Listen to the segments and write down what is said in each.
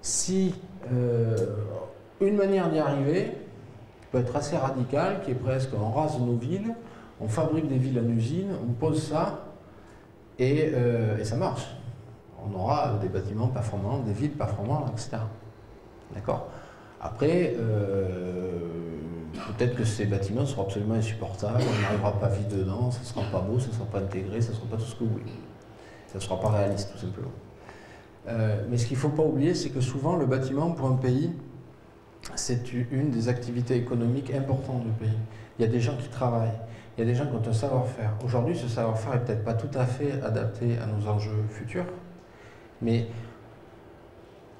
si une manière d'y arriver peut être assez radicale, qui est presque on rase nos villes, on fabrique des villes en usine, on pose ça et ça marche. On aura des bâtiments performants, des villes performantes, etc. D'accord? Après, peut-être que ces bâtiments seront absolument insupportables, on n'arrivera pas à vivre dedans, ça ne sera pas beau, ça ne sera pas intégré, ça ne sera pas tout ce que vous voulez. Ça ne sera pas réaliste, tout simplement. Mais ce qu'il ne faut pas oublier, c'est que souvent, le bâtiment, pour un pays, c'est une des activités économiques importantes du pays. Il y a des gens qui travaillent, il y a des gens qui ont un savoir-faire. Aujourd'hui, ce savoir-faire n'est peut-être pas tout à fait adapté à nos enjeux futurs, mais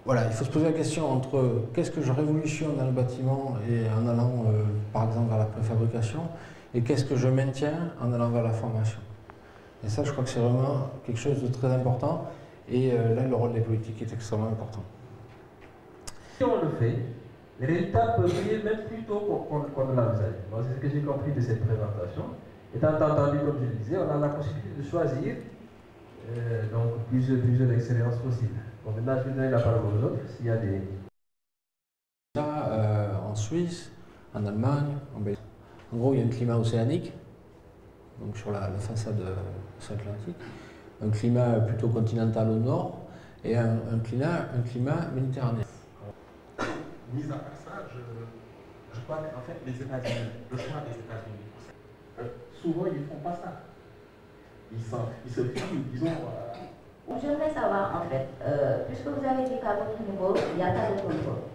voilà, il faut se poser la question entre qu'est-ce que je révolutionne dans le bâtiment et en allant, par exemple, vers la préfabrication, et qu'est-ce que je maintiens en allant vers la formation. Et ça, je crois que c'est vraiment quelque chose de très important, et là, le rôle des politiques est extrêmement important. Si on le fait, les résultats peuvent venir même plus tôt qu'on ne l'envisage. C'est ce que j'ai compris de cette présentation. Étant entendu, comme je le disais, on a la possibilité de choisir donc plusieurs expériences possibles. Bon, maintenant, je vais donner la parole aux autres, s'il y a des... En Suisse, en Allemagne, en Belgique. En gros, il y a un climat océanique, donc sur la façade atlantique, un climat plutôt continental au nord, et un climat méditerranéen. Mis à part ça, je crois qu'en fait, les États-Unis, le choix des États-Unis, souvent, ils ne font pas ça. Ils se fient, disons... J'aimerais savoir, en fait, puisque vous avez dit qu'à votre niveau, il n'y a pas de contrôle.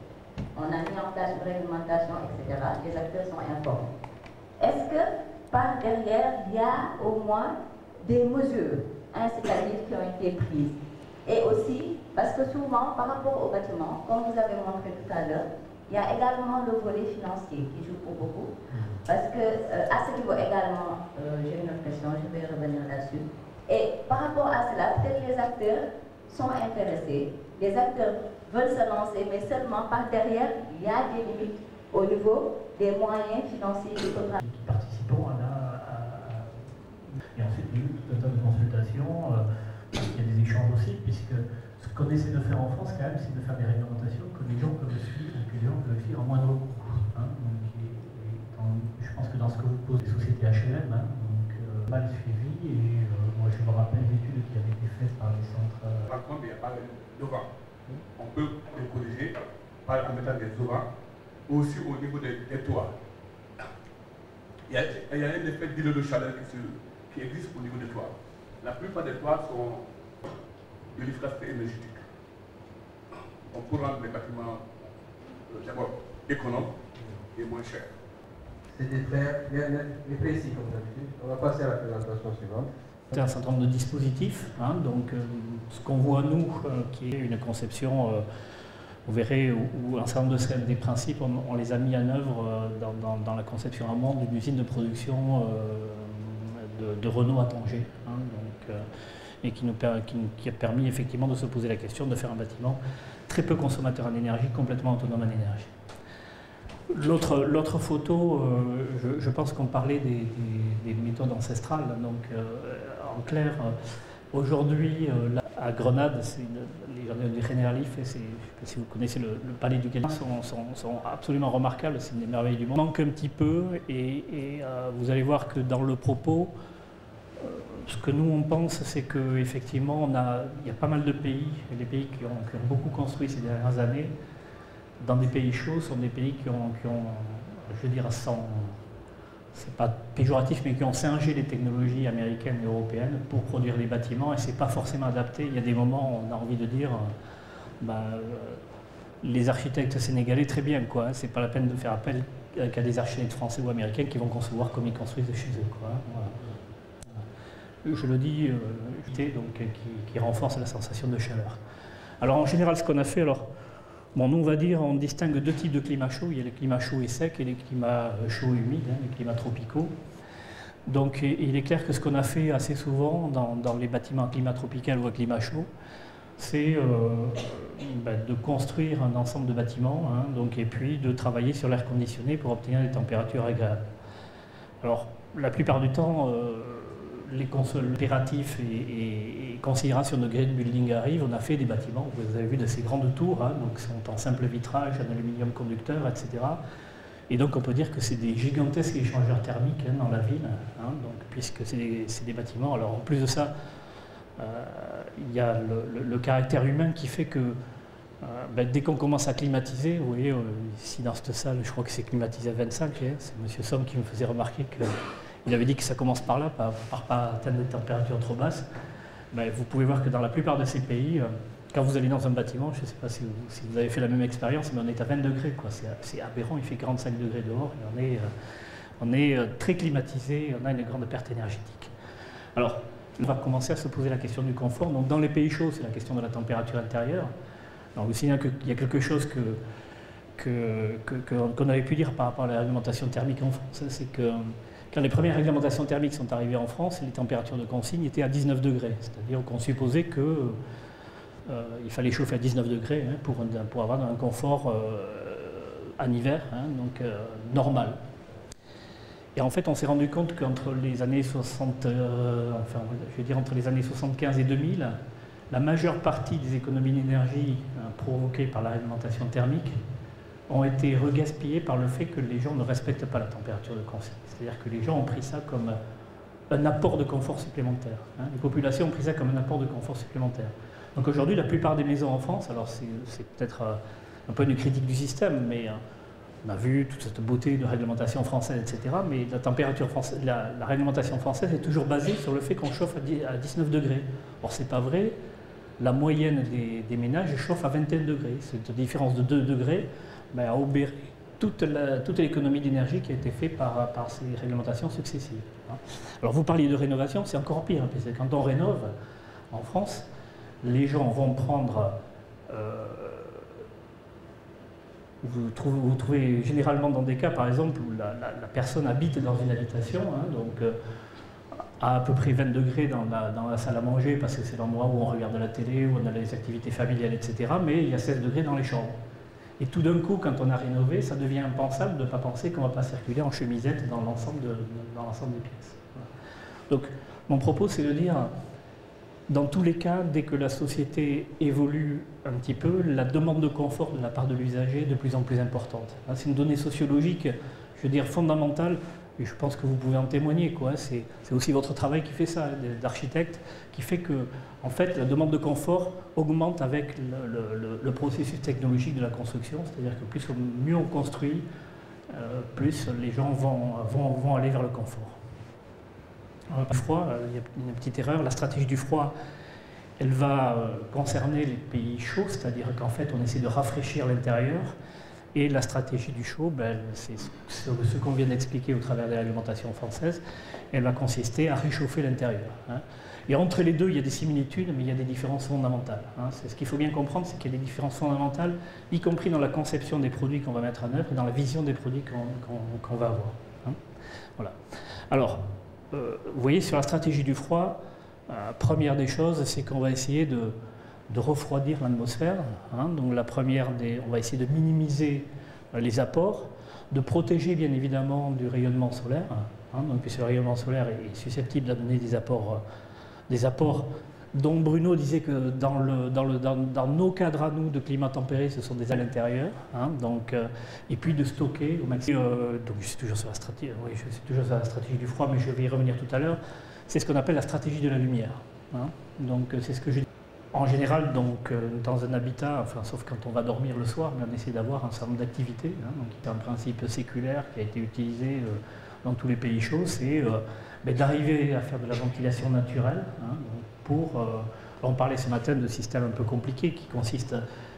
On a mis en place une réglementation, etc. Les acteurs sont informés. Est-ce que, par derrière, il y a au moins des mesures incitatives qui ont été prises? Et aussi, parce que souvent, par rapport au bâtiment, comme vous avez montré tout à l'heure, il y a également le volet financier qui joue pour beaucoup. Parce que, à ce niveau également, j'ai une autre question, je vais revenir là-dessus. Et par rapport à cela, peut-être les acteurs sont intéressés, les acteurs veulent se lancer, mais seulement par derrière, il y a des limites au niveau des moyens financiers qu'il faudra. Participons et ensuite il y a eu tout un tas de consultations, il y a des échanges aussi, puisque ce qu'on essaie de faire en France quand même, c'est de faire des réglementations que les gens peuvent suivre et que les gens peuvent suivre en moindre coût. Hein, je pense que dans ce que vous posez, les sociétés HLM, hein, mal suivi, et moi je me rappelle l'étude qui avait été faite par les centres. Par contre, il n'y a pas d'auvent. On peut les corriger en mettant des auvents, aussi au niveau des toits. Il y a un effet d'îlot de chaleur qui existe au niveau des toits. La plupart des toits sont de l'efficacité énergétique. On peut rendre les bâtiments d'abord économes et moins chers. C'était très précis, comme d'habitude. On va passer à la présentation suivante. C'est un certain nombre de dispositifs, hein, donc ce qu'on voit nous, qui est une conception, vous verrez, où un certain nombre des principes, on les a mis en œuvre dans la conception amont d'une usine de production de Renault à Tanger, hein, donc, et qui a permis effectivement de se poser la question de faire un bâtiment très peu consommateur en énergie, complètement autonome en énergie. L'autre photo, je pense qu'on parlait des méthodes ancestrales. Donc, en clair, aujourd'hui, à Grenade, les jardins du Generalif, si vous connaissez le palais du Galilée, sont absolument remarquables, c'est une des merveilles du monde. Il manque un petit peu, et vous allez voir que dans le propos, ce que nous on pense, c'est qu'effectivement, il y a pas mal de pays, et les pays qui ont beaucoup construit ces dernières années, dans des pays chauds, sont des pays qui ont je veux dire, c'est pas péjoratif, mais qui ont singé les technologies américaines et européennes pour produire des bâtiments, et c'est pas forcément adapté. Il y a des moments où on a envie de dire, les architectes sénégalais, très bien, quoi. C'est pas la peine de faire appel qu'à des architectes français ou américains qui vont concevoir comme ils construisent chez eux, quoi. Voilà. Je le dis, donc, qui renforce la sensation de chaleur. Alors en général, ce qu'on a fait, bon, nous, on va dire, on distingue deux types de climats chauds. Il y a les climats chauds et secs et les climats chauds et humides, hein, les climats tropicaux. Donc, il est clair que ce qu'on a fait assez souvent dans les bâtiments à climat tropical ou à climat chaud, c'est de construire un ensemble de bâtiments, hein, donc, et puis de travailler sur l'air conditionné pour obtenir des températures agréables. Alors, la plupart du temps, les impératifs et considérations de green building arrivent, on a fait des bâtiments, vous avez vu de ces grandes tours, hein, donc sont en simple vitrage, en aluminium conducteur, etc. Et donc on peut dire que c'est des gigantesques échangeurs thermiques dans la ville, hein, donc, puisque c'est des bâtiments. Alors en plus de ça, il y a le caractère humain qui fait que dès qu'on commence à climatiser, vous voyez, ici dans cette salle, je crois que c'est climatisé à 25, hein, c'est M. Somme qui me faisait remarquer qu'il avait dit que ça commence par là, par pas atteindre des températures trop basses. Vous pouvez voir que dans la plupart de ces pays, quand vous allez dans un bâtiment, je ne sais pas si vous avez fait la même expérience, mais on est à 20 degrés, c'est aberrant, il fait 45 degrés dehors, et on est très climatisé, on a une grande perte énergétique. Alors, on va commencer à se poser la question du confort. Donc dans les pays chauds, c'est la question de la température intérieure. Alors aussi, il y a quelque chose qu'on avait pu dire par rapport à la réglementation thermique en France, c'est que quand les premières réglementations thermiques sont arrivées en France, les températures de consigne étaient à 19 degrés. C'est-à-dire qu'on supposait qu'il fallait chauffer à 19 degrés hein, pour avoir un confort en hiver, hein, donc normal. Et en fait, on s'est rendu compte qu'entre les années 60, entre les années 75 et 2000, la majeure partie des économies d'énergie provoquées par la réglementation thermique ont été regaspillées par le fait que les gens ne respectent pas la température de consigne. C'est-à-dire que les gens ont pris ça comme un apport de confort supplémentaire. Hein. Les populations ont pris ça comme un apport de confort supplémentaire. Donc aujourd'hui, la plupart des maisons en France, alors c'est peut-être un peu une critique du système, mais on a vu toute cette beauté de réglementation française, etc. Mais la réglementation française est toujours basée sur le fait qu'on chauffe à 19 degrés. Or, ce n'est pas vrai. La moyenne des ménages chauffe à 21 degrés. Cette différence de 2 degrés a obéré toute l'économie d'énergie qui a été faite par ces réglementations successives. Alors, vous parliez de rénovation, c'est encore pire, parce que quand on rénove en France, les gens vont prendre... Vous trouvez généralement dans des cas, par exemple, où la personne habite dans une habitation, hein, donc à peu près 20 degrés dans la salle à manger, parce que c'est l'endroit où on regarde la télé, où on a les activités familiales, etc. Mais il y a 16 degrés dans les chambres. Et tout d'un coup, quand on a rénové, ça devient impensable de ne pas penser qu'on ne va pas circuler en chemisette dans l'ensemble des pièces. Voilà. Donc, mon propos, c'est de dire... Dans tous les cas, dès que la société évolue un petit peu, la demande de confort de la part de l'usager est de plus en plus importante. C'est une donnée sociologique, je veux dire, fondamentale, et je pense que vous pouvez en témoigner. C'est aussi votre travail qui fait ça, d'architecte, qui fait que, en fait, la demande de confort augmente avec le processus technologique de la construction, c'est-à-dire que mieux on construit, plus les gens vont aller vers le confort. Le froid, il y a une petite erreur, la stratégie du froid, elle va concerner les pays chauds, c'est-à-dire qu'en fait on essaie de rafraîchir l'intérieur, et la stratégie du chaud, c'est ce qu'on vient d'expliquer au travers de l'alimentation française, elle va consister à réchauffer l'intérieur. Hein. Et entre les deux, il y a des similitudes, mais il y a des différences fondamentales. Hein. C'est ce qu'il faut bien comprendre, c'est qu'il y a des différences fondamentales, y compris dans la conception des produits qu'on va mettre en œuvre et dans la vision des produits qu'on va avoir. Hein. Voilà. Alors, vous voyez, sur la stratégie du froid, première des choses, c'est qu'on va essayer de refroidir l'atmosphère. Hein. Donc la première, on va essayer de minimiser les apports, de protéger bien évidemment du rayonnement solaire, hein, donc, puisque le rayonnement solaire est susceptible de donner des apports dont Bruno disait que dans nos cadres à nous de climat tempéré, ce sont des à l'intérieur, hein, et puis de stocker au maximum. Donc je suis toujours sur la stratégie du froid, mais je vais y revenir tout à l'heure. C'est ce qu'on appelle la stratégie de la lumière. Hein. Donc c'est ce que je dis. En général, donc, dans un habitat, enfin, sauf quand on va dormir le soir, on essaie d'avoir un certain nombre d'activités. Hein, donc c'est un principe séculaire qui a été utilisé dans tous les pays chauds, c'est d'arriver à faire de la ventilation naturelle. Hein, on parlait ce matin de systèmes un peu compliqués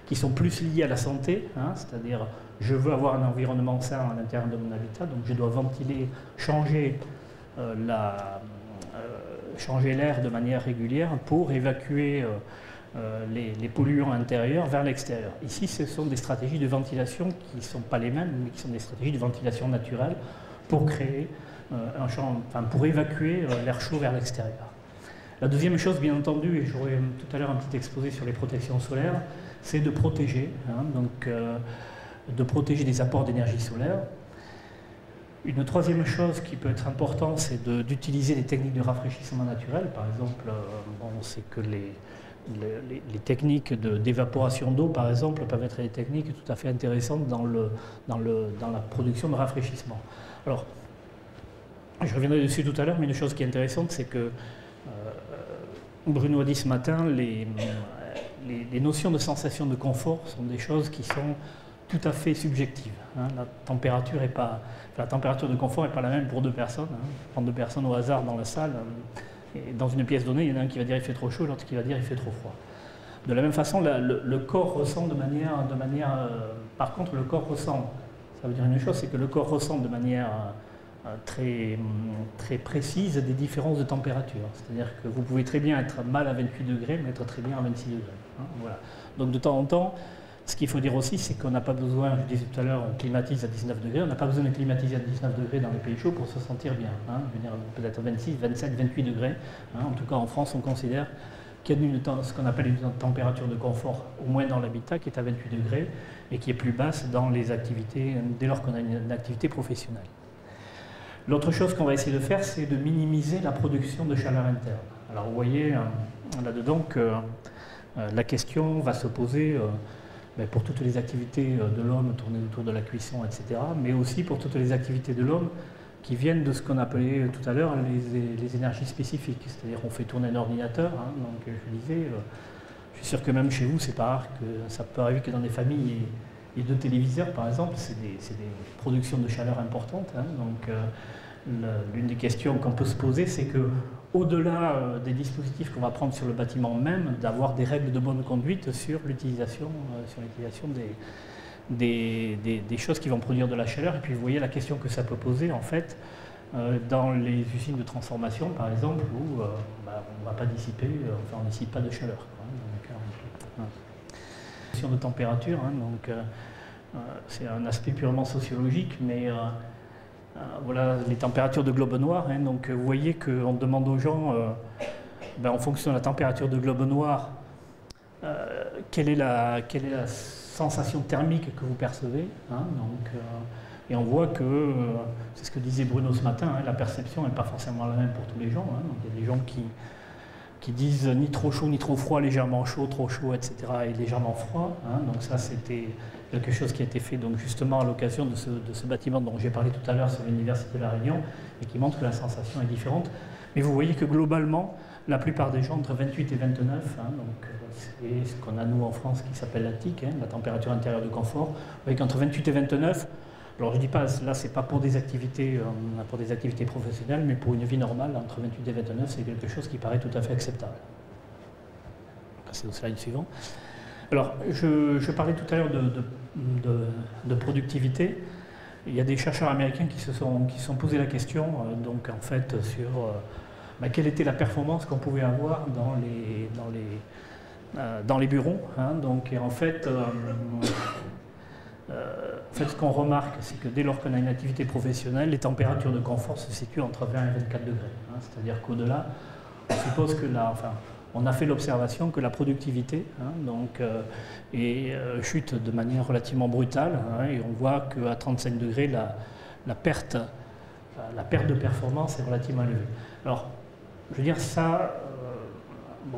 qui sont plus liés à la santé, hein, c'est-à-dire je veux avoir un environnement sain à l'intérieur de mon habitat, donc je dois ventiler, changer l'air de manière régulière pour évacuer les polluants intérieurs vers l'extérieur. Ici, ce sont des stratégies de ventilation qui ne sont pas les mêmes, mais qui sont des stratégies de ventilation naturelle pour créer pour évacuer l'air chaud vers l'extérieur. La deuxième chose, bien entendu, et j'aurai tout à l'heure un petit exposé sur les protections solaires, c'est de protéger, hein, de protéger des apports d'énergie solaire. Une troisième chose qui peut être importante, c'est d'utiliser des techniques de rafraîchissement naturel. Par exemple, on sait que les techniques d'évaporation d'eau, par exemple, peuvent être des techniques tout à fait intéressantes dans la production de rafraîchissement. Alors, je reviendrai dessus tout à l'heure, mais une chose qui est intéressante, c'est que Bruno a dit ce matin, les notions de sensation de confort sont des choses qui sont tout à fait subjectives. Hein. La température de confort n'est pas la même pour deux personnes. Hein. Prendre deux personnes au hasard dans la salle, et dans une pièce donnée, il y en a un qui va dire il fait trop chaud, l'autre qui va dire il fait trop froid. De la même façon, le corps ressent de manière par contre, le corps ressent, ça veut dire une chose, c'est que le corps ressent de manière très, très précise des différences de température. C'est-à-dire que vous pouvez très bien être mal à 28 degrés, mais être très bien à 26 degrés. Hein, voilà. Donc de temps en temps, ce qu'il faut dire aussi, c'est qu'on n'a pas besoin, je disais tout à l'heure, on climatise à 19 degrés, on n'a pas besoin de climatiser à 19 degrés dans les pays chauds pour se sentir bien. Hein. Je veux dire, peut-être 26, 27, 28 degrés. Hein. En tout cas, en France, on considère qu'il y a ce qu'on appelle une température de confort, au moins dans l'habitat, qui est à 28 degrés et qui est plus basse dans les activités, dès lors qu'on a une activité professionnelle. L'autre chose qu'on va essayer de faire, c'est de minimiser la production de chaleur interne. Alors vous voyez là-dedans que la question va se poser pour toutes les activités de l'homme tournées autour de la cuisson, etc., mais aussi pour toutes les activités de l'homme qui viennent de ce qu'on appelait tout à l'heure les énergies spécifiques. C'est-à-dire qu'on fait tourner un ordinateur, hein, donc je disais, je suis sûr que même chez vous, c'est pas rare que ça peut arriver que dans des familles, il y ait deux téléviseurs, par exemple, c'est des productions de chaleur importantes. Hein, donc l'une des questions qu'on peut se poser, c'est que au-delà des dispositifs qu'on va prendre sur le bâtiment même, d'avoir des règles de bonne conduite sur l'utilisation des choses qui vont produire de la chaleur. Et puis vous voyez la question que ça peut poser en fait dans les usines de transformation par exemple où on ne va pas dissiper, on ne dissipe pas de chaleur. Quoi. Question de température, hein, donc c'est un aspect purement sociologique, mais voilà les températures de globe noir. Hein, donc vous voyez qu'on demande aux gens, en fonction de la température de globe noir, quelle est la sensation thermique que vous percevez. Hein, donc, et on voit que, c'est ce que disait Bruno ce matin, hein, la perception n'est pas forcément la même pour tous les gens. Hein, donc il y a des gens qui disent ni trop chaud ni trop froid, légèrement chaud, trop chaud, etc. et légèrement froid. Hein, donc ça c'était quelque chose qui a été fait donc, justement à l'occasion de ce bâtiment dont j'ai parlé tout à l'heure sur l'Université de La Réunion et qui montre que la sensation est différente. Mais vous voyez que globalement, la plupart des gens entre 28 et 29, hein, donc c'est ce qu'on a nous en France qui s'appelle la TIC, hein, la température intérieure de confort. Vous voyez qu'entre 28 et 29, alors je ne dis pas, là c'est pas pour des activités professionnelles, mais pour une vie normale, entre 28 et 29, c'est quelque chose qui paraît tout à fait acceptable. Passez au slide suivant. Alors, je parlais tout à l'heure de productivité. Il y a des chercheurs américains qui se sont posés la question, donc en fait, sur quelle était la performance qu'on pouvait avoir dans les bureaux. Hein, donc, et en fait, ce qu'on remarque, c'est que dès lors qu'on a une activité professionnelle, les températures de confort se situent entre 20 et 24 degrés. Hein, c'est-à-dire qu'au-delà, on suppose que on a fait l'observation que la productivité chute de manière relativement brutale, hein, et on voit qu'à 35 degrés, la perte de performance est relativement élevée. Alors, je veux dire, ça,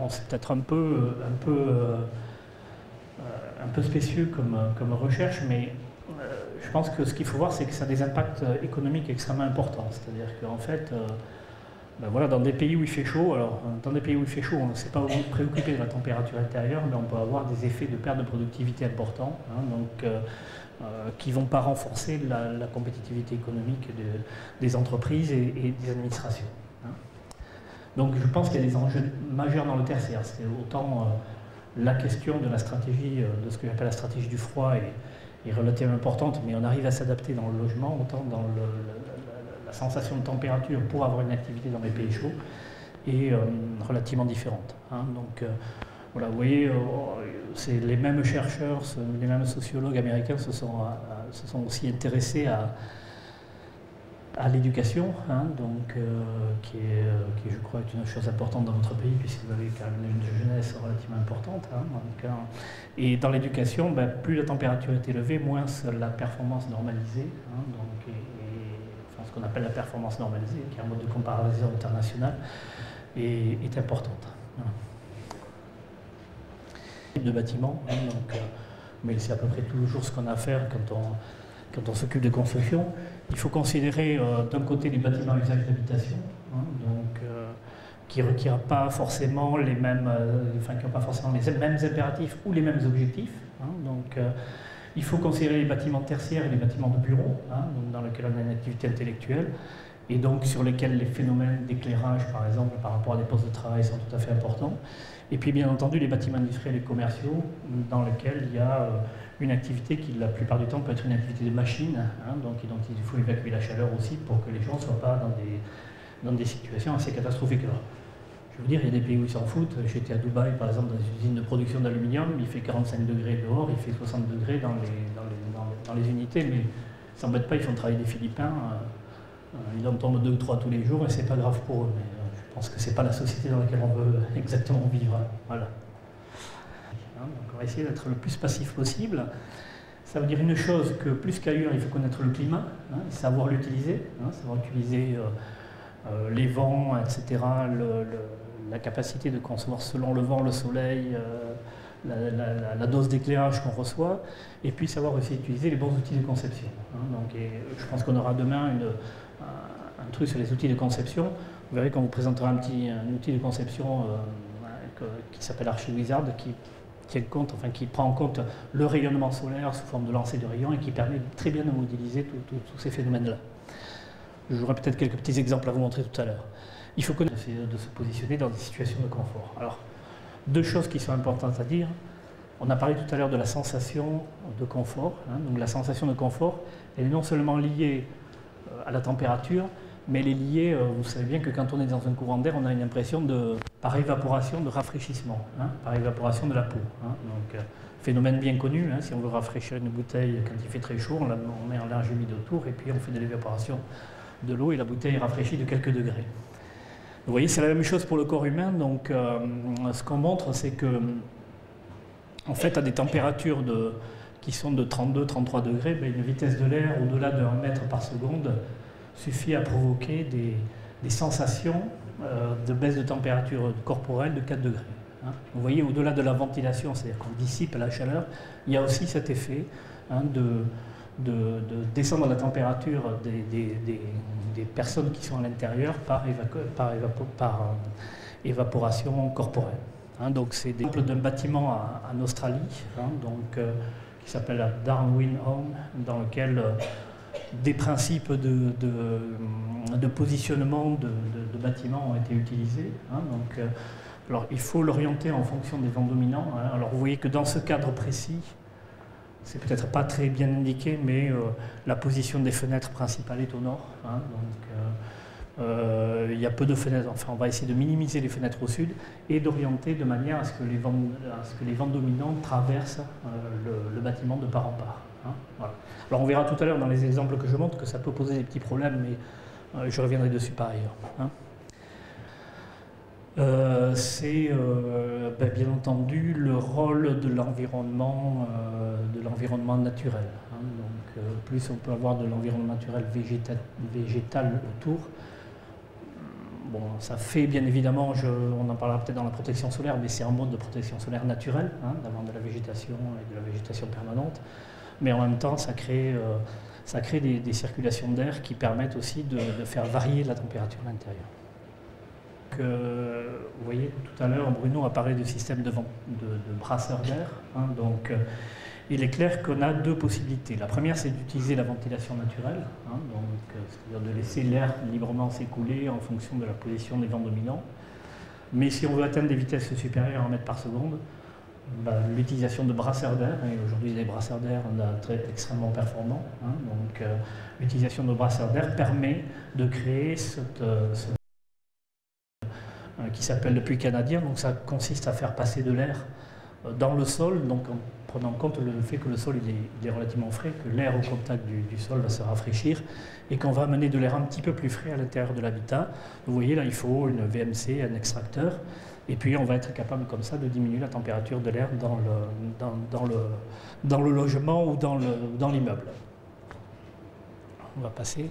c'est peut-être un peu spécieux comme recherche, mais je pense que ce qu'il faut voir, c'est que ça a des impacts économiques extrêmement importants. C'est-à-dire qu'en fait, dans des pays où il fait chaud, on ne s'est pas préoccupé de la température intérieure, mais on peut avoir des effets de perte de productivité importants, hein, qui ne vont pas renforcer la compétitivité économique des entreprises et des administrations. Hein. Donc je pense qu'il y a des enjeux majeurs dans le tertiaire. C'est autant la question de la stratégie, de ce que j'appelle la stratégie du froid est relativement importante, mais on arrive à s'adapter dans le logement, autant dans la sensation de température pour avoir une activité dans les pays chauds est relativement différente. Hein. Donc voilà, vous voyez, c'est les mêmes chercheurs, les mêmes sociologues américains se sont aussi intéressés à l'éducation, hein, donc, qui je crois est une chose importante dans notre pays puisque vous avez quand même une jeunesse relativement importante. Hein, donc, et dans l'éducation, plus la température est élevée, moins la performance normalisée. Hein, donc, qu'on appelle la performance normalisée, qui est un mode de comparaison international, est importante. Voilà. De bâtiments, hein, donc, mais c'est à peu près toujours ce qu'on a à faire quand on s'occupe de construction. Il faut considérer d'un côté les bâtiments à usage d'habitation, hein, donc, qui ne requièrent pas forcément les mêmes, qui n'ont pas forcément les mêmes impératifs ou les mêmes objectifs. Hein, donc, il faut considérer les bâtiments tertiaires et les bâtiments de bureau, hein, donc dans lesquels on a une activité intellectuelle, et donc sur lesquels les phénomènes d'éclairage, par exemple, par rapport à des postes de travail sont tout à fait importants. Et puis bien entendu les bâtiments industriels et commerciaux dans lesquels il y a une activité qui la plupart du temps peut être une activité de machine, hein, donc il faut évacuer la chaleur aussi pour que les gens ne soient pas dans des situations assez catastrophiques. Alors, je veux dire, il y a des pays où ils s'en foutent. J'étais à Dubaï par exemple dans une usine de production d'aluminium, il fait 45 degrés dehors, il fait 60 degrés dans les unités, mais ils ne s'embêtent pas, ils font travailler des Philippins, ils en tombent 2 ou 3 tous les jours et c'est pas grave pour eux. Je pense que ce n'est pas la société dans laquelle on veut exactement vivre. Voilà. Donc on va essayer d'être le plus passif possible. Ça veut dire une chose que plus qu'ailleurs, il faut connaître le climat, hein, savoir l'utiliser, hein, savoir utiliser les vents, etc., la capacité de concevoir selon le vent, le soleil, la dose d'éclairage qu'on reçoit, et puis savoir aussi utiliser les bons outils de conception. Hein, donc, je pense qu'on aura demain un truc sur les outils de conception. Vous verrez quand on vous présentera un outil de conception qui s'appelle ArchiWizard, qui prend en compte le rayonnement solaire sous forme de lancer de rayons et qui permet très bien de modéliser tous ces phénomènes-là. J'aurai peut-être quelques petits exemples à vous montrer tout à l'heure. Il faut connaître de se positionner dans des situations de confort. Alors, 2 choses qui sont importantes à dire. On a parlé tout à l'heure de la sensation de confort. Hein, donc la sensation de confort, elle est non seulement liée à la température, mais elle est liée, vous savez bien que quand on est dans un courant d'air, on a une impression par évaporation de rafraîchissement, hein, par évaporation de la peau. Hein. Donc, phénomène bien connu, hein, si on veut rafraîchir une bouteille quand il fait très chaud, on met un linge humide autour et puis on fait de l'évaporation de l'eau et la bouteille est rafraîchie de quelques degrés. Vous voyez, c'est la même chose pour le corps humain. Donc, ce qu'on montre, c'est que, en fait, à des températures qui sont de 32-33 degrés, une vitesse de l'air au-delà de 1 mètre par seconde suffit à provoquer des sensations de baisse de température corporelle de 4 degrés. Hein. Vous voyez, au-delà de la ventilation, c'est-à-dire qu'on dissipe la chaleur, il y a aussi cet effet, hein, de descendre la température des personnes qui sont à l'intérieur par évaporation corporelle. Hein, donc c'est l'exemple d'un bâtiment en Australie, hein, donc, qui s'appelle la Darwin Home, dans lequel des principes de positionnement de bâtiments ont été utilisés. Hein, donc, alors il faut l'orienter en fonction des vents dominants. Hein. Alors vous voyez que dans ce cadre précis, c'est peut-être pas très bien indiqué, mais la position des fenêtres principales est au nord. Hein, donc, il y a peu de fenêtres. Enfin, on va essayer de minimiser les fenêtres au sud et d'orienter de manière à ce que les vents dominants traversent le bâtiment de part en part. Hein, voilà. Alors, on verra tout à l'heure dans les exemples que je montre que ça peut poser des petits problèmes, mais je reviendrai dessus par ailleurs. Hein. C'est bien entendu le rôle de l'environnement naturel. Hein. Donc, plus on peut avoir de l'environnement naturel végétal autour, bon, ça fait bien évidemment, on en parlera peut-être dans la protection solaire, mais c'est un mode de protection solaire naturelle, hein, d'avoir de la végétation et de la végétation permanente. Mais en même temps, ça crée des circulations d'air qui permettent aussi de faire varier la température à l'intérieur. Vous voyez, tout à l'heure, Bruno a parlé du système de brasseur d'air. Hein, donc, il est clair qu'on a 2 possibilités. La première, c'est d'utiliser la ventilation naturelle, hein, c'est-à-dire de laisser l'air librement s'écouler en fonction de la position des vents dominants. Mais si on veut atteindre des vitesses supérieures à 1 mètre par seconde, l'utilisation de brasseurs d'air, et aujourd'hui les brasseurs d'air sont extrêmement performants, hein, donc l'utilisation de brasseurs d'air permet de créer qui s'appelle le puits canadien. Donc ça consiste à faire passer de l'air dans le sol, donc en prenant en compte le fait que le sol il est relativement frais, que l'air au contact du sol va se rafraîchir et qu'on va amener de l'air un petit peu plus frais à l'intérieur de l'habitat. Vous voyez là, il faut une VMC, un extracteur, et puis on va être capable comme ça de diminuer la température de l'air dans le logement ou dans l'immeuble. On va passer.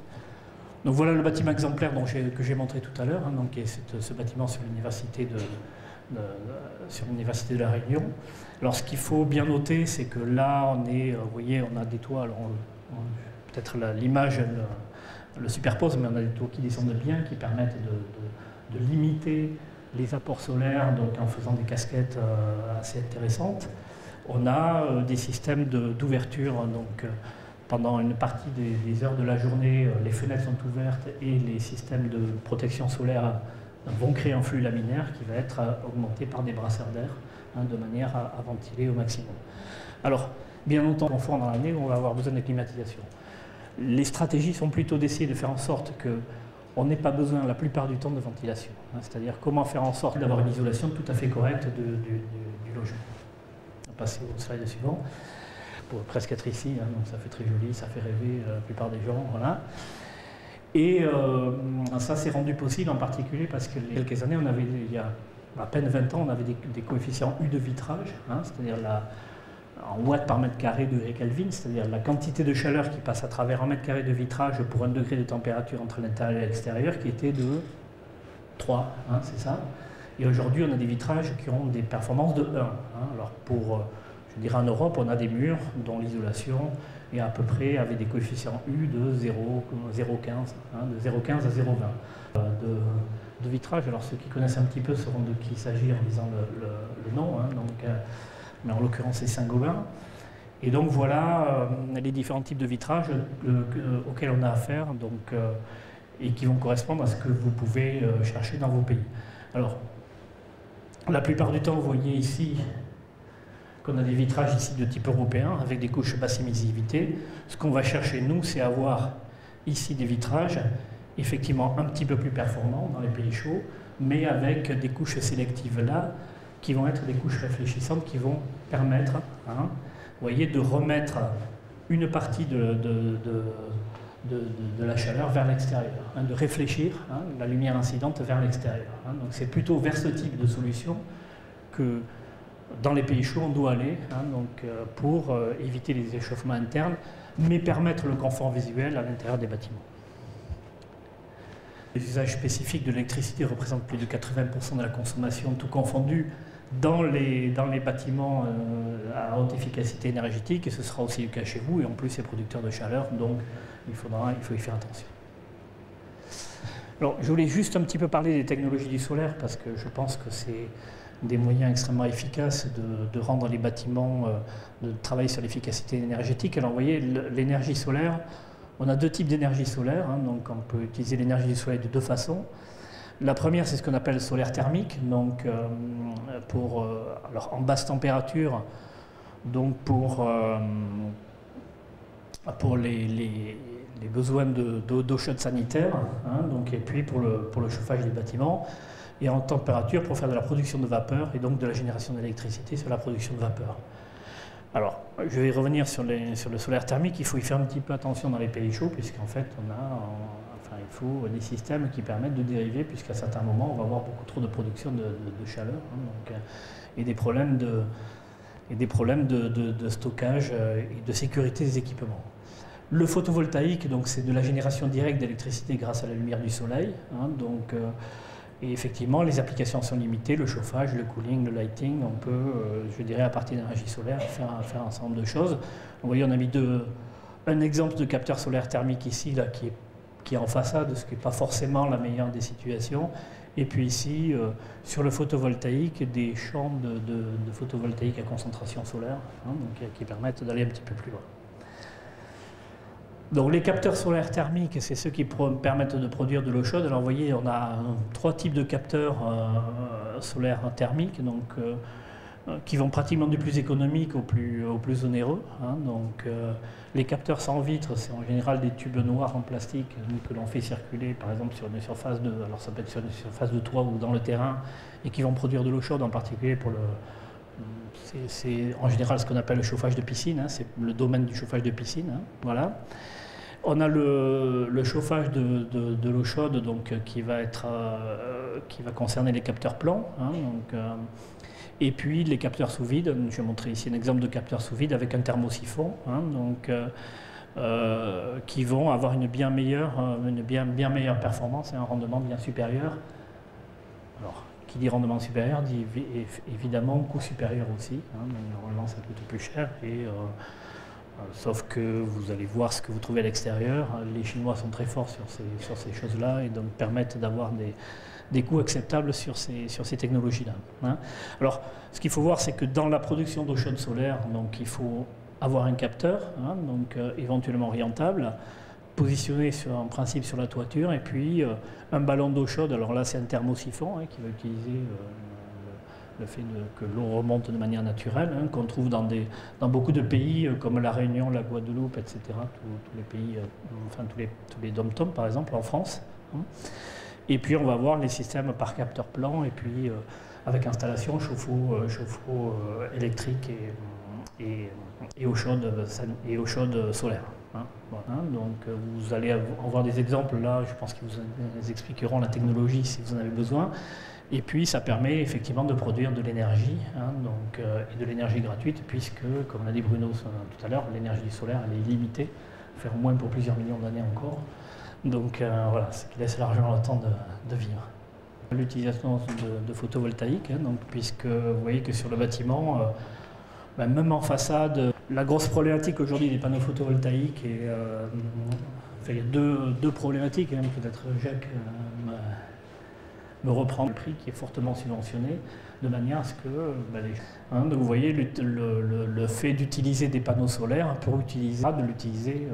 Donc voilà le bâtiment exemplaire que j'ai montré tout à l'heure, hein, donc, et c'est ce bâtiment sur l'université de La Réunion. Alors ce qu'il faut bien noter, c'est que là, vous voyez, on a des toits, peut-être l'image le superpose, mais on a des toits qui descendent bien, qui permettent de limiter les apports solaires, donc en faisant des casquettes assez intéressantes. On a des systèmes d'ouverture, donc pendant une partie des heures de la journée, les fenêtres sont ouvertes et les systèmes de protection solaire vont créer un flux laminaire qui va être augmenté par des brasseurs d'air, hein, de manière à ventiler au maximum. Alors, bien entendu, confort dans l'année, on va avoir besoin de climatisation. Les stratégies sont plutôt d'essayer de faire en sorte qu'on n'ait pas besoin la plupart du temps de ventilation. Hein, c'est-à-dire comment faire en sorte d'avoir une isolation tout à fait correcte du logement. On va passer au slide suivant. Pour presque être ici, hein, donc ça fait très joli, ça fait rêver la plupart des gens. Voilà. Et ça s'est rendu possible en particulier parce que il y a quelques années, il y a à peine 20 ans, on avait des coefficients U de vitrage, hein, c'est-à-dire en watts par mètre carré de Kelvin, c'est-à-dire la quantité de chaleur qui passe à travers un mètre carré de vitrage pour 1 degré de température entre l'intérieur et l'extérieur qui était de 3, hein, c'est ça. Et aujourd'hui, on a des vitrages qui ont des performances de 1. Hein. Alors je dirais en Europe, on a des murs dont l'isolation est à peu près avec des coefficients U de 0,15, hein, de 0,15 à 0,20 de vitrage. Alors ceux qui connaissent un petit peu sauront de qui il s'agit en disant le nom, hein, mais en l'occurrence c'est Saint-Gobain. Et donc voilà les différents types de vitrages auxquels on a affaire et qui vont correspondre à ce que vous pouvez chercher dans vos pays. Alors, la plupart du temps, vous voyez ici qu'on a des vitrages ici de type européen avec des couches basse émissivité. Ce qu'on va chercher, nous, c'est avoir ici des vitrages effectivement un petit peu plus performants dans les pays chauds, mais avec des couches sélectives là, qui vont être des couches réfléchissantes qui vont permettre, hein, vous voyez, de remettre une partie de la chaleur vers l'extérieur, hein, de réfléchir, hein, la lumière incidente vers l'extérieur. Hein. Donc c'est plutôt vers ce type de solution que dans les pays chauds on doit aller, hein, pour éviter les échauffements internes, mais permettre le confort visuel à l'intérieur des bâtiments. Les usages spécifiques de l'électricité représentent plus de 80% de la consommation, tout confondu, dans les bâtiments à haute efficacité énergétique, et ce sera aussi le cas chez vous, et en plus c'est producteur de chaleur, donc il faut y faire attention. Alors je voulais juste un petit peu parler des technologies du solaire, parce que je pense que c'est des moyens extrêmement efficaces de rendre les bâtiments, de travailler sur l'efficacité énergétique. Alors vous voyez, l'énergie solaire, on a deux types d'énergie solaire, hein, donc on peut utiliser l'énergie du soleil de deux façons. La première, c'est ce qu'on appelle le solaire thermique, donc alors en basse température, donc pour les besoins d'eau chaude sanitaire, hein, donc, et puis pour le chauffage des bâtiments, et en température pour faire de la production de vapeur et donc de la génération d'électricité sur la production de vapeur. Alors, je vais revenir sur le solaire thermique. Il faut y faire un petit peu attention dans les pays chauds, puisqu'en fait, il faut des systèmes qui permettent de dériver, puisqu'à certains moments, on va avoir beaucoup trop de production de chaleur, hein, et des problèmes de stockage et de sécurité des équipements. Le photovoltaïque, donc, c'est de la génération directe d'électricité grâce à la lumière du soleil, hein, et effectivement, les applications sont limitées, le chauffage, le cooling, le lighting, on peut, je dirais, à partir d'énergie solaire, faire un certain nombre de choses. Vous voyez, on a mis un exemple de capteur solaire thermique ici, là, qui est en façade, ce qui n'est pas forcément la meilleure des situations. Et puis ici, sur le photovoltaïque, des champs de photovoltaïque à concentration solaire, hein, donc, qui permettent d'aller un petit peu plus loin. Donc les capteurs solaires thermiques, c'est ceux qui permettent de produire de l'eau chaude. Alors vous voyez, on a 3 types de capteurs solaires thermiques, donc, qui vont pratiquement du plus économique au plus onéreux. Hein. Donc les capteurs sans vitre, c'est en général des tubes noirs en plastique que l'on fait circuler, par exemple sur une surface alors ça peut être sur une surface de toit ou dans le terrain, et qui vont produire de l'eau chaude, en particulier pour c'est en général ce qu'on appelle le chauffage de piscine, hein, c'est le domaine du chauffage de piscine, hein, voilà. On a le chauffage de l'eau chaude, donc, qui va concerner les capteurs plans, hein, donc, et puis les capteurs sous vide. Je vais montrer ici un exemple de capteur sous vide avec un thermosiphon, hein, donc, qui vont avoir une bien meilleure performance et un rendement bien supérieur. Alors, qui dit rendement supérieur dit évidemment coût supérieur aussi. Hein, donc normalement, ça coûte plus cher. Sauf que vous allez voir ce que vous trouvez à l'extérieur. Les Chinois sont très forts sur ces choses-là et donc permettent d'avoir des coûts acceptables sur ces technologies-là. Hein. Alors, ce qu'il faut voir, c'est que dans la production d'eau chaude solaire, donc, il faut avoir un capteur, hein, donc, éventuellement orientable, positionné en principe sur la toiture, et puis un ballon d'eau chaude. Alors là, c'est un thermosiphon hein, qui va utiliser le fait que l'eau remonte de manière naturelle, hein, qu'on trouve dans beaucoup de pays comme la Réunion, la Guadeloupe, etc., tous les pays, enfin tous les dom-toms par exemple, en France. Hein. Et puis on va voir les systèmes par capteur plan, et puis avec installation chauffe-eau électrique et eau chaude solaire. Hein, voilà. Donc vous allez en voir des exemples là, je pense qu'ils vous expliqueront la technologie si vous en avez besoin. Et puis ça permet effectivement de produire de l'énergie, hein, et de l'énergie gratuite, puisque, comme l'a dit Bruno tout à l'heure, l'énergie solaire elle est illimitée, faire au moins pour plusieurs millions d'années encore. Donc voilà, ce qui laisse largement le temps de vivre. L'utilisation de photovoltaïque, hein, donc, puisque vous voyez que sur le bâtiment, même en façade, la grosse problématique aujourd'hui des panneaux photovoltaïques, et il y a deux problématiques, hein, peut-être Jacques me reprend le prix qui est fortement subventionné, de manière à ce que donc vous voyez le fait d'utiliser des panneaux solaires pour l'utiliser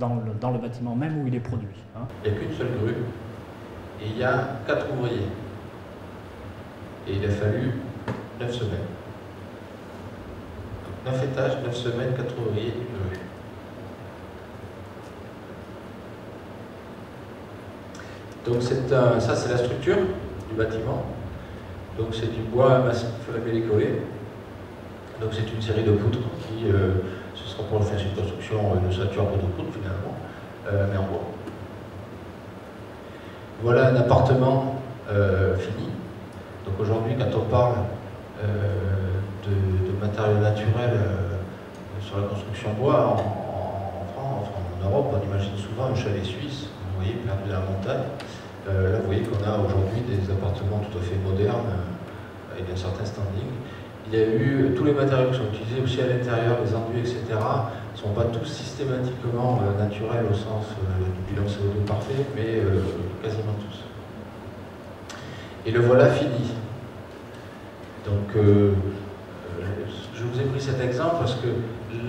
dans le bâtiment même où il est produit. Hein. Il n'y a qu'une seule grue et il y a 4 ouvriers. Et il a fallu 9 semaines. Donc 9 étages, 9 semaines, 4 ouvriers, une grue. Donc ça c'est la structure du bâtiment. Donc c'est du bois massif labellé collé. Donc c'est une série de poutres qui, ce sera pour faire une construction de ossature de poutres finalement, mais en bois. Voilà un appartement fini. Donc aujourd'hui quand on parle de matériaux naturels sur la construction bois, en Europe on imagine souvent un chalet suisse, vous voyez, perdu dans la montagne. Là, vous voyez qu'on a aujourd'hui des appartements tout à fait modernes, avec un certain standing. Il y a eu tous les matériaux qui sont utilisés aussi à l'intérieur, les enduits, etc., ne sont pas tous systématiquement naturels au sens du bilan CO2 parfait, mais quasiment tous. Et le voilà fini. Donc, je vous ai pris cet exemple parce que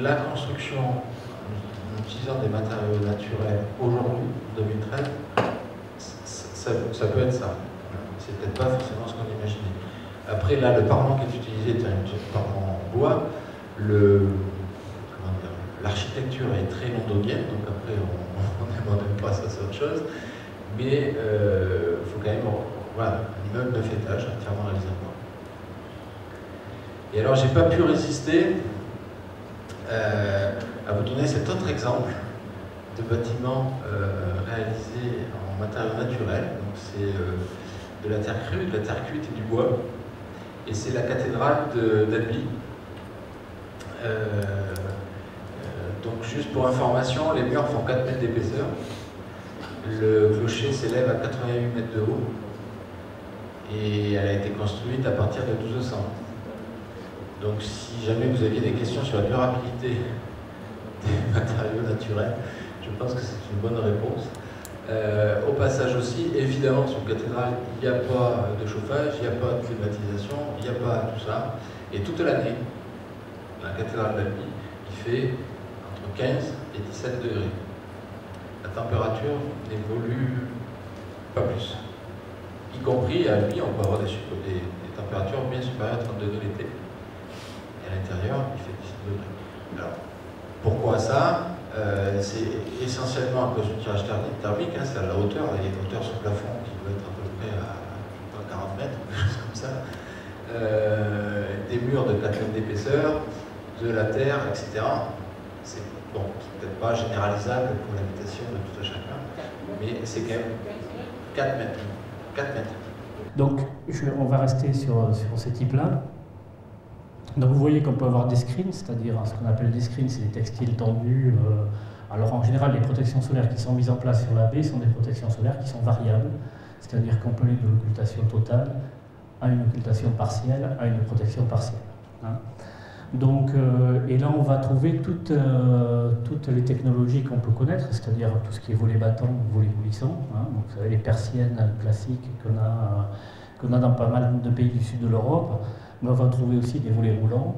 la construction en utilisant des matériaux naturels aujourd'hui, en 2013, ça peut être ça. C'est peut-être pas forcément ce qu'on imaginait. Après, là, le parement qui est utilisé est un parement en bois. L'architecture est très londonienne, donc après, on n'aime pas, ça c'est autre chose. Mais il faut quand même, voilà, un immeuble 9 étages, entièrement réalisé en bois. Et alors, j'ai pas pu résister à vous donner cet autre exemple de bâtiment réalisé en matériaux naturels. Donc c'est de la terre crue, de la terre cuite et du bois. Et c'est la cathédrale d'Albi. Donc juste pour information, les murs font 4 mètres d'épaisseur. Le clocher s'élève à 88 mètres de haut. Et elle a été construite à partir de 1200. Donc si jamais vous aviez des questions sur la durabilité des matériaux naturels, je pense que c'est une bonne réponse. Au passage aussi, évidemment, sur une cathédrale, il n'y a pas de chauffage, il n'y a pas de climatisation, il n'y a pas tout ça. Et toute l'année, la cathédrale d'Albi, il fait entre 15 et 17 degrés. La température n'évolue pas plus. Y compris à Albi, on peut avoir des températures bien supérieures à 30 degrés l'été. Et à l'intérieur, il fait 17 degrés. Alors, pourquoi ça? C'est essentiellement à cause du tirage thermique, hein, c'est à la hauteur, il y a une hauteur sur le plafond qui peut être à peu près à 40 mètres, quelque chose comme ça, des murs de 4 mètres d'épaisseur, de la terre, etc. C'est bon, peut-être pas généralisable pour l'habitation de tout un chacun, mais c'est quand même 4 mètres. 4 mètres. Donc on va rester sur ces types-là. Donc vous voyez qu'on peut avoir des screens, c'est-à-dire ce qu'on appelle des screens, c'est des textiles tendus. Alors en général, les protections solaires qui sont mises en place sur la baie sont des protections solaires qui sont variables, c'est-à-dire qu'on peut aller de l'occultation totale à une occultation partielle, à une protection partielle. Hein. Donc, et là, on va trouver toutes les technologies qu'on peut connaître, c'est-à-dire tout ce qui est volet battant, volet coulissant. Hein. Donc, vous savez, les persiennes classiques qu'on a dans pas mal de pays du sud de l'Europe, mais on va trouver aussi des volets roulants,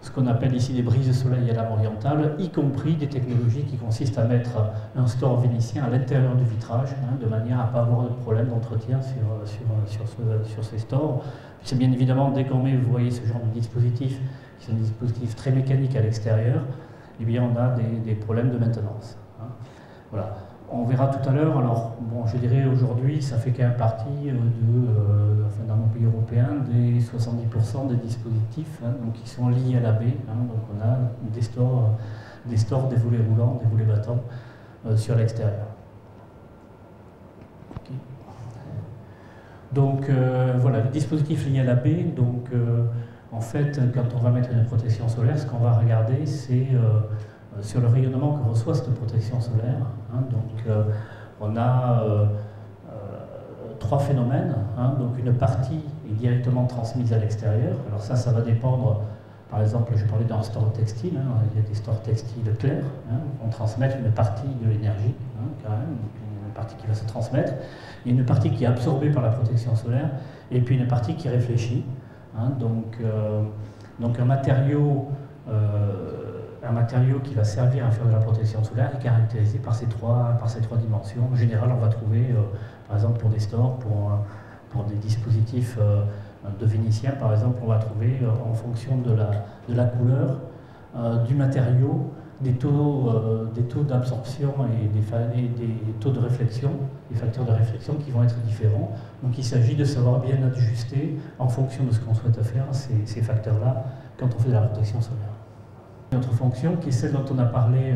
ce qu'on appelle ici des brises de soleil à lame orientale, y compris des technologies qui consistent à mettre un store vénitien à l'intérieur du vitrage, hein, de manière à ne pas avoir de problème d'entretien sur ces stores. C'est bien évidemment, dès qu'on met, vous voyez, ce genre de dispositifs, qui sont des dispositifs très mécaniques à l'extérieur, eh bien on a des problèmes de maintenance. Hein. Voilà. On verra tout à l'heure, alors bon, je dirais aujourd'hui, ça fait quand même partie enfin, dans nos pays européens, des 70% des dispositifs hein, donc, qui sont liés à la baie. Hein, donc on a des stores, des volets roulants, des volets battants sur l'extérieur. Okay. Donc voilà, les dispositifs liés à la baie, donc en fait, quand on va mettre une protection solaire, ce qu'on va regarder, c'est sur le rayonnement que reçoit cette protection solaire. Hein, donc on a trois phénomènes. Hein, donc une partie est directement transmise à l'extérieur. Alors ça va dépendre, par exemple, je parlais d'un store textile, hein, il y a des stores textiles clairs, hein, on transmet une partie de l'énergie, hein, quand même, une partie qui va se transmettre, et une partie qui est absorbée par la protection solaire, et puis une partie qui réfléchit. Hein, donc un matériau qui va servir à faire de la protection solaire est caractérisé par ces trois dimensions. En général, on va trouver, par exemple pour des stores, pour des dispositifs de vénitien, par exemple, on va trouver en fonction de la couleur, du matériau, des taux d'absorption et des taux de réflexion, des facteurs de réflexion qui vont être différents. Donc il s'agit de savoir bien ajuster en fonction de ce qu'on souhaite faire ces facteurs-là quand on fait de la protection solaire. Notre fonction, qui est celle dont on a parlé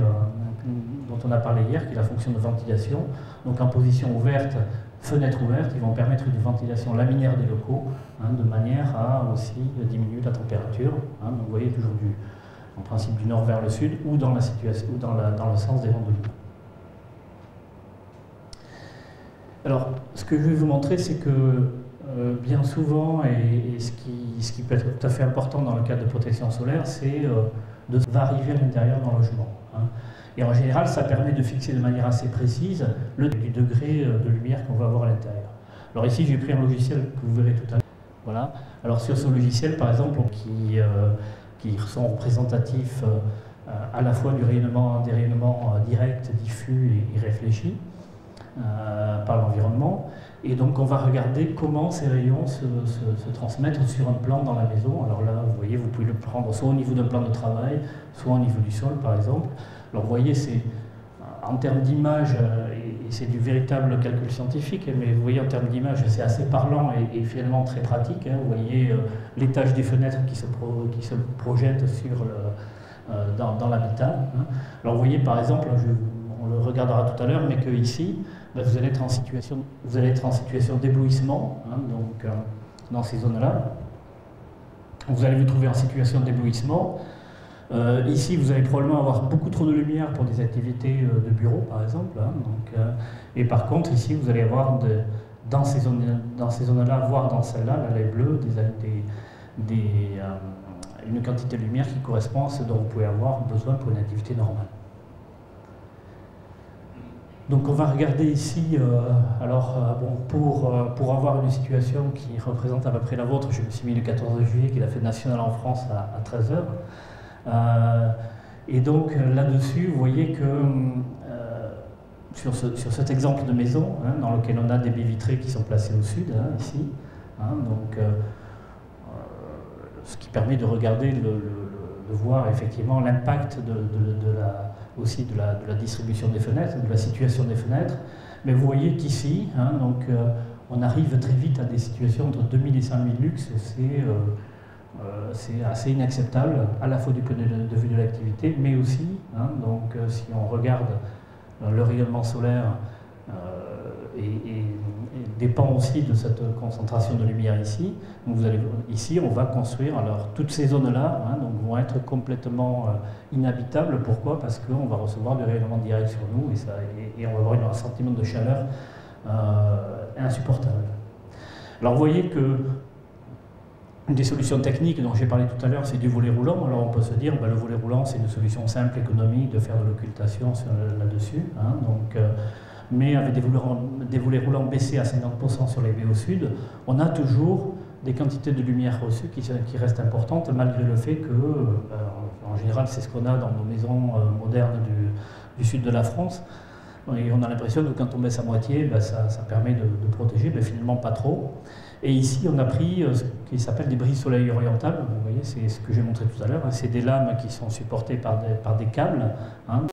hier, qui est la fonction de ventilation, donc en position ouverte, fenêtre ouverte, ils vont permettre une ventilation laminaire des locaux, hein, de manière à aussi diminuer la température. Hein, donc vous voyez toujours en principe du nord vers le sud ou dans, la situation, ou dans le sens des vents de l'eau. Alors, ce que je vais vous montrer, c'est que bien souvent, et ce qui peut être tout à fait important dans le cadre de protection solaire, c'est de arriver à l'intérieur d'un logement. Hein. Et en général, ça permet de fixer de manière assez précise le degré de lumière qu'on va avoir à l'intérieur. Alors ici, j'ai pris un logiciel que vous verrez tout à l'heure. Voilà. Alors sur ce logiciel, par exemple, qui sont représentatifs à la fois des rayonnements directs, diffus et réfléchis par l'environnement. Et donc on va regarder comment ces rayons se transmettent sur un plan dans la maison. Alors là, vous voyez, vous pouvez le prendre soit au niveau d'un plan de travail, soit au niveau du sol, par exemple. Alors vous voyez, c'est en termes d'image, et c'est du véritable calcul scientifique, mais vous voyez en termes d'image, c'est assez parlant et finalement très pratique. Hein. Vous voyez l'étage des fenêtres qui se projette dans l'habitat. Hein. Alors vous voyez par exemple, on le regardera tout à l'heure, mais que ici, vous allez être en situation d'éblouissement, hein, donc dans ces zones-là. Vous allez vous trouver en situation d'éblouissement. Ici, vous allez probablement avoir beaucoup trop de lumière pour des activités de bureau, par exemple. Hein, donc, et par contre, ici, vous allez avoir dans ces zones-là, voire dans celle-là, là, les bleus, une quantité de lumière qui correspond à ce dont vous pouvez avoir besoin pour une activité normale. Donc on va regarder ici, pour avoir une situation qui représente à peu près la vôtre, je me suis mis le 14 juillet, qui est la fête nationale en France à 13h. Et donc là-dessus, vous voyez que sur cet exemple de maison, hein, dans lequel on a des baies vitrées qui sont placées au sud, hein, ici, hein, donc, ce qui permet de regarder, de voir effectivement l'impact aussi de la distribution des fenêtres, de la situation des fenêtres. Mais vous voyez qu'ici, hein, on arrive très vite à des situations entre 2000 et 5000 lux, c'est assez inacceptable, à la fois du point de vue de l'activité, mais aussi, hein, si on regarde le rayonnement solaire et dépend aussi de cette concentration de lumière ici. Donc vous allez, ici, on va construire, alors toutes ces zones-là donc vont être complètement inhabitables. Pourquoi? Parce qu'on va recevoir du rayonnement direct sur nous et on va avoir un sentiment de chaleur insupportable. Alors vous voyez que une des solutions techniques dont j'ai parlé tout à l'heure, c'est du volet roulant. Alors on peut se dire, le volet roulant, c'est une solution simple, économique, de faire de l'occultation là-dessus. Mais avec des volets roulants baissés à 50% sur les baies au sud, on a toujours des quantités de lumière reçue qui restent importantes, malgré le fait que, en général, c'est ce qu'on a dans nos maisons modernes du sud de la France. Et on a l'impression que quand on baisse à moitié, ça permet de protéger, mais finalement pas trop. Et ici, on a pris ce qui s'appelle des brise soleil orientables. Vous voyez, c'est ce que j'ai montré tout à l'heure. C'est des lames qui sont supportées par des câbles.